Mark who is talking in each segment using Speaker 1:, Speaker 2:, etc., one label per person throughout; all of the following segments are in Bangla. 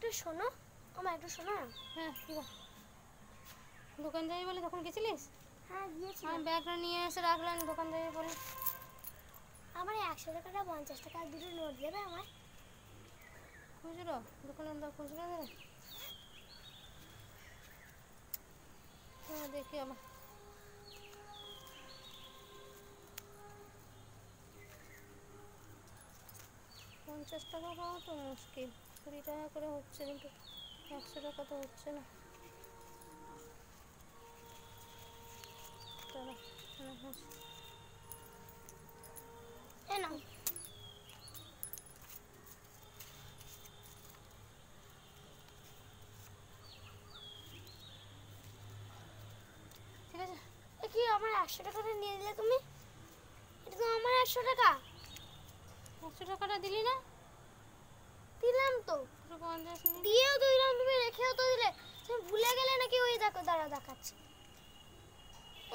Speaker 1: একটু শোনো, আমার একটু শোনো না।
Speaker 2: হ্যাঁ কি দোকান যাবি বলে তখন গেছিলিস?
Speaker 1: হ্যাঁ গিয়েছিলাম।
Speaker 2: আমার ব্যাগটা নিয়ে এসে রাখলেন দোকান যাবি বলে।
Speaker 1: আমার 100 টাকাটা 50 টাকা দুটো নোট দেবে আমার?
Speaker 2: খুচরো দোকানদার খুচরো দেবে? হ্যাঁ দেখি আমার 50 টাকা পাওয়া তো মুশকিল। 20 টাকা করে হচ্ছে কিন্তু 100 টাকা তো হচ্ছে না। চলো
Speaker 1: নাও।
Speaker 2: ঠিক আছে।
Speaker 1: কি আমার 100 টাকাটা নিয়ে দিলে তুমি? এটা তো আমার 100 টাকা।
Speaker 2: 100 টাকাটা দিলি না?
Speaker 1: দিলাম তো। দিয়েও তো দিলাম, তুমি রেখেও তো দিলে। তুমি ভুলে গেলে নাকি? ওই দেখো দাঁড়া দেখাচ্ছি।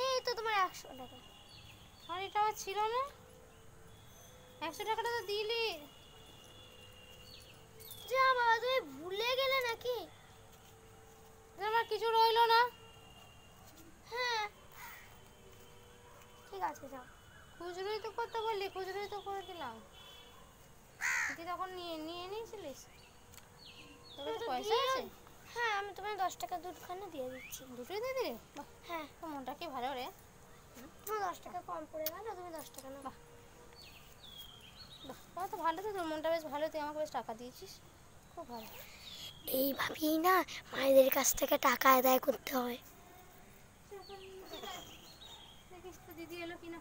Speaker 1: এই তো তোমার 100 টাকা।
Speaker 2: আর এটা আমার ছিল না। 100 টাকাটা তো দিলি।
Speaker 1: যা বাবা, তুমি ভুলে গেলে নাকি?
Speaker 2: আমার কিছু রইলো না।
Speaker 1: হ্যাঁ ঠিক আছে যাও।
Speaker 2: খুচরোই তো করতে বললি, খুচরোই তো করে দিলাম। তুই তখন নিয়ে নিয়েছিলিস? তোর কাছে পয়সা আছে?
Speaker 1: হ্যাঁ আমি তোমায় 10 টাকা দুধখানা দিয়ে দিচ্ছি।
Speaker 2: দুটোই দিয়ে দিলি?
Speaker 1: হ্যাঁ।
Speaker 2: তো মনটা কি ভালো রে।
Speaker 1: তোমার 10 টাকা কম পড়ে গেল, তুমি 10 টাকা নাও।
Speaker 2: বাহ বাহ, তো ভালো তো, তোর মনটা বেশ ভালো, তুই আমাকে বেশ টাকা দিয়েছিস, খুব ভালো।
Speaker 1: এইভাবেই না মায়েদের কাছ থেকে টাকা আদায় করতে হয়।
Speaker 2: দেখিস তো দিদি এলো কিনা।